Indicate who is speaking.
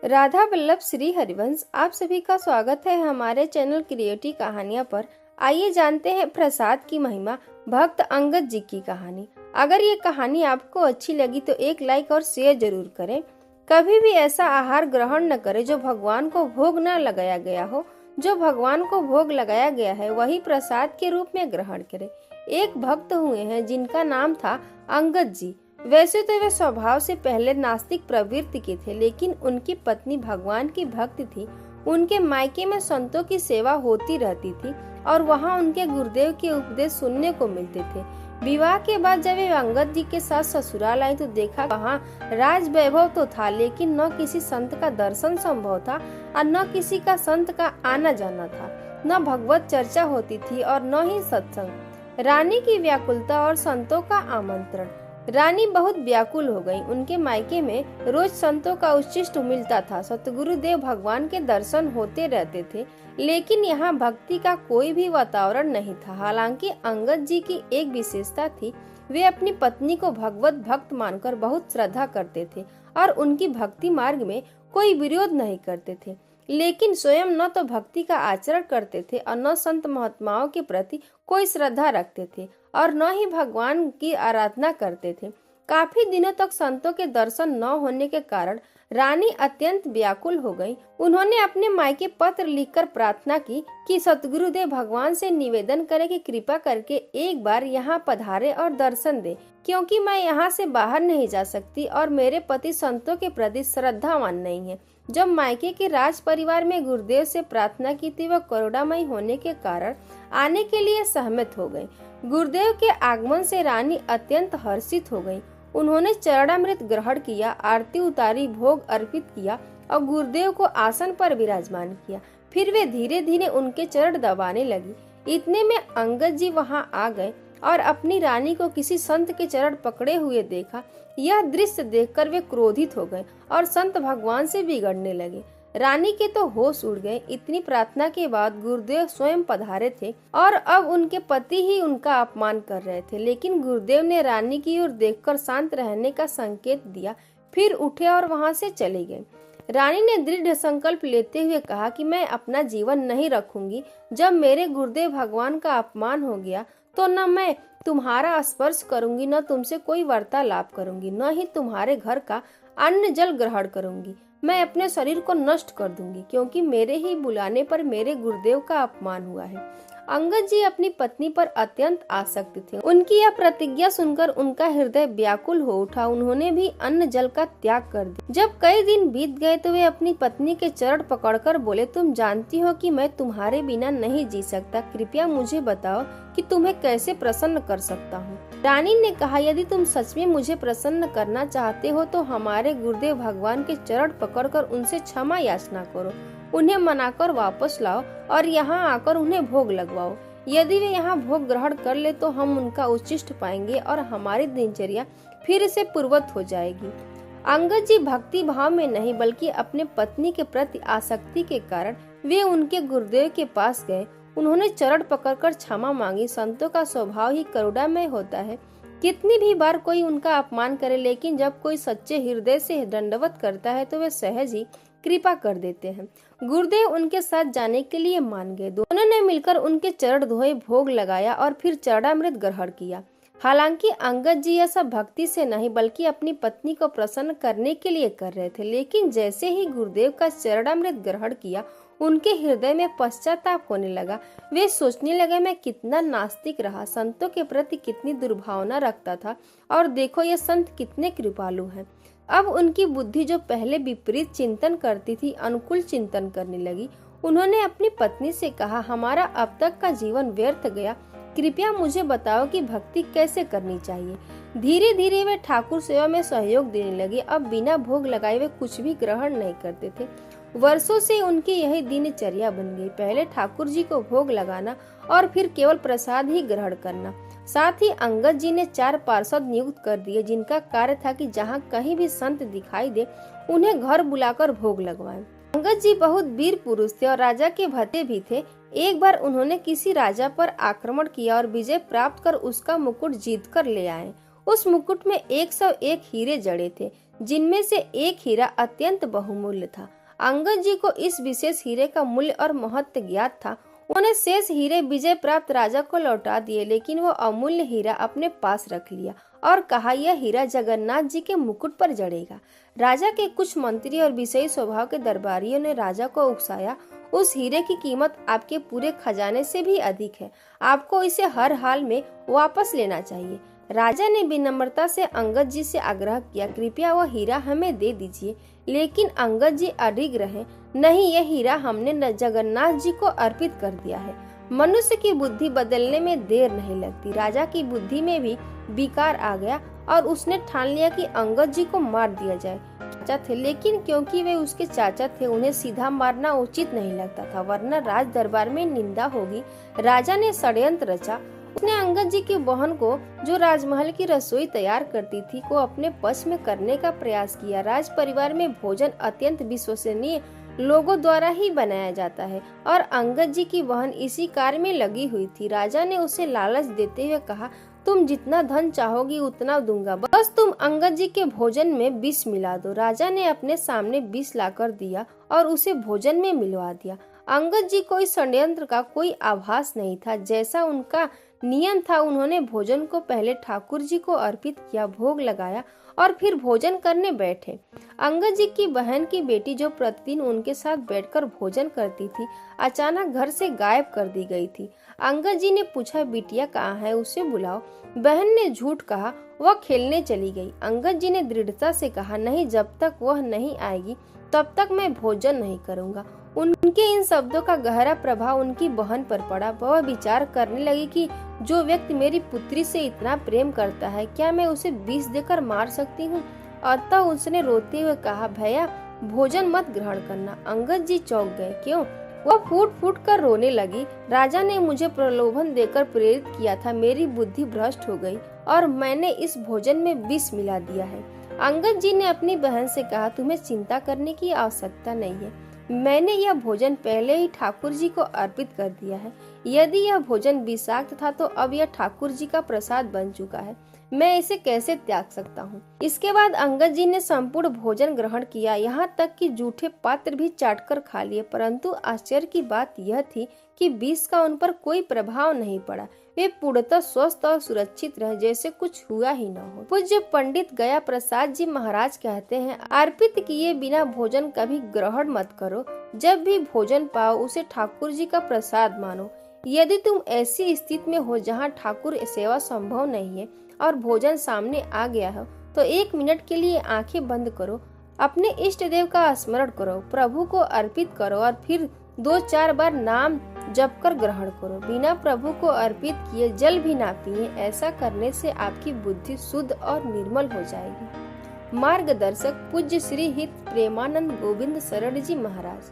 Speaker 1: राधा वल्लभ श्री हरिवंश आप सभी का स्वागत है हमारे चैनल क्रिएटिव कहानियां पर। आइए जानते हैं प्रसाद की महिमा, भक्त अंगद जी की कहानी। अगर ये कहानी आपको अच्छी लगी तो एक लाइक और शेयर जरूर करें। कभी भी ऐसा आहार ग्रहण न करें जो भगवान को भोग न लगाया गया हो। जो भगवान को भोग लगाया गया है वही प्रसाद के रूप में ग्रहण करें। एक भक्त हुए हैं जिनका नाम था अंगद जी। वैसे तो वे स्वभाव से पहले नास्तिक प्रवृत्ति के थे, लेकिन उनकी पत्नी भगवान की भक्त थी। उनके मायके में संतों की सेवा होती रहती थी और वहां उनके गुरुदेव के उपदेश सुनने को मिलते थे। विवाह के बाद जब वे अंगद जी के साथ ससुराल आई तो देखा वहां राज वैभव तो था, लेकिन न किसी संत का दर्शन संभव था और न किसी का संत का आना जाना था। न भगवत चर्चा होती थी और न ही सत्संग। रानी की व्याकुलता और संतों का आमंत्रण। रानी बहुत व्याकुल हो गई। उनके मायके में रोज संतों का उच्छिष्ट मिलता था। सतगुरुदेव भगवान के दर्शन होते रहते थे, लेकिन यहाँ भक्ति का कोई भी वातावरण नहीं था। हालांकि अंगद जी की एक विशेषता थी, वे अपनी पत्नी को भगवत भक्त मानकर बहुत श्रद्धा करते थे और उनकी भक्ति मार्ग में कोई विरोध नहीं करते थे। लेकिन स्वयं न तो भक्ति का आचरण करते थे और न संत महात्माओं के प्रति कोई श्रद्धा रखते थे और न ही भगवान की आराधना करते थे। काफी दिनों तक संतों के दर्शन न होने के कारण रानी अत्यंत व्याकुल हो गई। उन्होंने अपने मायके पत्र लिखकर प्रार्थना की कि सतगुरुदेव भगवान से निवेदन करें कि कृपा करके एक बार यहाँ पधारे और दर्शन दे, क्योंकि मैं यहाँ से बाहर नहीं जा सकती और मेरे पति संतों के प्रति श्रद्धावान नहीं है। जब मायके के राज परिवार में गुरुदेव से प्रार्थना की थी, वह करुणामयी होने के कारण आने के लिए सहमत हो गए। गुरुदेव के आगमन से रानी अत्यंत हर्षित हो गई। उन्होंने चरणामृत ग्रहण किया, आरती उतारी, भोग अर्पित किया और गुरुदेव को आसन पर विराजमान किया। फिर वे धीरे धीरे उनके चरण दबाने लगी। इतने में अंगद जी वहां आ गए और अपनी रानी को किसी संत के चरण पकड़े हुए देखा। यह दृश्य देखकर वे क्रोधित हो गए और संत भगवान से बिगड़ने लगे। रानी के तो होश उड़ गए। इतनी प्रार्थना के बाद गुरुदेव स्वयं पधारे थे और अब उनके पति ही उनका अपमान कर रहे थे, लेकिन गुरुदेव ने रानी की ओर देखकर शांत रहने का संकेत दिया। फिर उठे और वहां से चले गए। रानी ने दृढ़ संकल्प लेते हुए कहा कि मैं अपना जीवन नहीं रखूंगी। जब मेरे गुरुदेव भगवान का अपमान हो गया तो न मैं तुम्हारा स्पर्श करूंगी, न तुमसे कोई वार्तालाप करूंगी, न ही तुम्हारे घर का अन्न जल ग्रहण करूंगी। मैं अपने शरीर को नष्ट कर दूंगी, क्योंकि मेरे ही बुलाने पर मेरे गुरुदेव का अपमान हुआ है। अंगद जी अपनी पत्नी पर अत्यंत आसक्त थे। उनकी यह प्रतिज्ञा सुनकर उनका हृदय व्याकुल हो उठा। उन्होंने भी अन्न जल का त्याग कर दिया। जब कई दिन बीत गए तो वे अपनी पत्नी के चरण पकड़कर बोले, तुम जानती हो कि मैं तुम्हारे बिना नहीं जी सकता। कृपया मुझे बताओ कि तुम्हें कैसे प्रसन्न कर सकता हूँ। रानी ने कहा, यदि तुम सच में मुझे प्रसन्न करना चाहते हो तो हमारे गुरुदेव भगवान के चरण पकड़कर उनसे क्षमा याचना करो, उन्हें मनाकर वापस लाओ और यहाँ आकर उन्हें भोग लगवाओ। यदि वे यहाँ भोग ग्रहण कर ले तो हम उनका उच्छिष्ट पाएंगे और हमारी दिनचर्या फिर से पूर्ववत हो जाएगी। अंगद जी भक्ति भाव में नहीं बल्कि अपने पत्नी के प्रति आसक्ति के कारण वे उनके गुरुदेव के पास गए। उन्होंने चरण पकड़कर क्षमा मांगी। संतों का स्वभाव ही करुणामय होता है। कितनी भी बार कोई उनका अपमान करे, लेकिन जब कोई सच्चे हृदय से दंडवत करता है तो वे सहज ही कृपा कर देते हैं। गुरुदेव उनके साथ जाने के लिए मान गए। दोनों ने मिलकर उनके चरण धोए, भोग लगाया और फिर चरणामृत ग्रहण किया। हालांकि अंगद जी यह सब भक्ति से नहीं बल्कि अपनी पत्नी को प्रसन्न करने के लिए कर रहे थे, लेकिन जैसे ही गुरुदेव का चरणामृत ग्रहण किया उनके हृदय में पश्चाताप होने लगा। वे सोचने लगे, मैं कितना नास्तिक रहा, संतों के प्रति कितनी दुर्भावना रखता था और देखो ये संत कितने कृपालु हैं। अब उनकी बुद्धि जो पहले विपरीत चिंतन करती थी अनुकूल चिंतन करने लगी। उन्होंने अपनी पत्नी से कहा, हमारा अब तक का जीवन व्यर्थ गया। कृपया मुझे बताओ कि भक्ति कैसे करनी चाहिए। धीरे धीरे वे ठाकुर सेवा में सहयोग देने लगे। अब बिना भोग लगाए वे कुछ भी ग्रहण नहीं करते थे। वर्षों से उनकी यही दिनचर्या बन गई। पहले ठाकुर जी को भोग लगाना और फिर केवल प्रसाद ही ग्रहण करना। साथ ही अंगद जी ने 4 पार्षद नियुक्त कर दिए, जिनका कार्य था कि जहाँ कहीं भी संत दिखाई दे उन्हें घर बुलाकर भोग लगवाएं। अंगद जी बहुत वीर पुरुष थे और राजा के भते भी थे। एक बार उन्होंने किसी राजा पर आक्रमण किया और विजय प्राप्त कर उसका मुकुट जीत कर ले आए। उस मुकुट में 101 हीरे जड़े थे। जिनमें से एक हीरा अत्यंत बहुमूल्य था। अंगद जी को इस विशेष हीरे का मूल्य और महत्व ज्ञात था। उन्हें शेष हीरे विजय प्राप्त राजा को लौटा दिए, लेकिन वो अमूल्य हीरा अपने पास रख लिया और कहा, यह हीरा जगन्नाथ जी के मुकुट पर जड़ेगा। राजा के कुछ मंत्री और विषयी स्वभाव के दरबारियों ने राजा को उकसाया, उस हीरे की कीमत आपके पूरे खजाने से भी अधिक है, आपको इसे हर हाल में वापस लेना चाहिए। राजा ने विनम्रता से अंगद जी से आग्रह किया, कृपया वह हीरा हमें दे दीजिए, लेकिन अंगद जी अडिग रहे, नहीं, यह हीरा हमने जगन्नाथ जी को अर्पित कर दिया है। मनुष्य की बुद्धि बदलने में देर नहीं लगती। राजा की बुद्धि में भी विकार आ गया और उसने ठान लिया कि अंगद जी को मार दिया जाए। चाचा थे, लेकिन क्योंकि वे उसके चाचा थे, उन्हें सीधा मारना उचित नहीं लगता था, वरना राज दरबार में निंदा होगी। राजा ने षड्यंत्र रचा। उसने अंगद जी की बहन को, जो राजमहल की रसोई तैयार करती थी, को अपने पक्ष में करने का प्रयास किया। राज परिवार में भोजन अत्यंत विश्वसनीय लोगों द्वारा ही बनाया जाता है और अंगद जी की बहन इसी कार्य में लगी हुई थी। राजा ने उसे लालच देते हुए कहा, तुम जितना धन चाहोगी उतना दूंगा, बस तुम अंगद जी के भोजन में विष मिला दो। राजा ने अपने सामने विष लाकर दिया और उसे भोजन में मिलवा दिया। अंगद जी को इस षड्यंत्र का कोई आभास नहीं था। जैसा उनका नियम था, उन्होंने भोजन को पहले ठाकुर जी को अर्पित किया, भोग लगाया और फिर भोजन करने बैठे। अंगद जी की बहन की बेटी, जो प्रतिदिन उनके साथ बैठकर भोजन करती थी, अचानक घर से गायब कर दी गई थी। अंगद जी ने पूछा, बिटिया कहाँ है, उसे बुलाओ। बहन ने झूठ कहा, वह खेलने चली गई। अंगद जी ने दृढ़ता से कहा, नहीं, जब तक वह नहीं आएगी तब तक मैं भोजन नहीं करूंगा। उनके इन शब्दों का गहरा प्रभाव उनकी बहन पर पड़ा। वह विचार करने लगी कि जो व्यक्ति मेरी पुत्री से इतना प्रेम करता है, क्या मैं उसे विष देकर मार सकती हूँ? अतः उसने रोते हुए कहा, भैया भोजन मत ग्रहण करना। अंगद जी चौंक गए। क्यों? वह फूट फूट कर रोने लगी। राजा ने मुझे प्रलोभन देकर प्रेरित किया था, मेरी बुद्धि भ्रष्ट हो गई और मैंने इस भोजन में विष मिला दिया है। अंगद जी ने अपनी बहन से कहा, तुम्हें चिंता करने की आवश्यकता नहीं है, मैंने यह भोजन पहले ही ठाकुर जी को अर्पित कर दिया है। यदि यह भोजन विषाक्त था तो अब यह ठाकुर जी का प्रसाद बन चुका है, मैं इसे कैसे त्याग सकता हूँ। इसके बाद अंगद जी ने संपूर्ण भोजन ग्रहण किया, यहाँ तक कि जूठे पात्र भी चाटकर खा लिए, परंतु आश्चर्य की बात यह थी कि विष का उन पर कोई प्रभाव नहीं पड़ा। वे पूर्णतः स्वस्थ और सुरक्षित रहे, जैसे कुछ हुआ ही न हो। पूज्य पंडित गया प्रसाद जी महाराज कहते हैं, अर्पित किए बिना भोजन कभी ग्रहण मत करो। जब भी भोजन पाओ उसे ठाकुर जी का प्रसाद मानो। यदि तुम ऐसी स्थिति में हो जहाँ ठाकुर सेवा संभव नहीं है और भोजन सामने आ गया हो, तो 1 मिनट के लिए आंखें बंद करो, अपने इष्ट देव का स्मरण करो, प्रभु को अर्पित करो और फिर 2-4 बार नाम जप कर ग्रहण करो। बिना प्रभु को अर्पित किए जल भी ना पिए। ऐसा करने से आपकी बुद्धि शुद्ध और निर्मल हो जाएगी। मार्गदर्शक पूज्य श्री हित प्रेमानंद गोविंद शरण जी महाराज।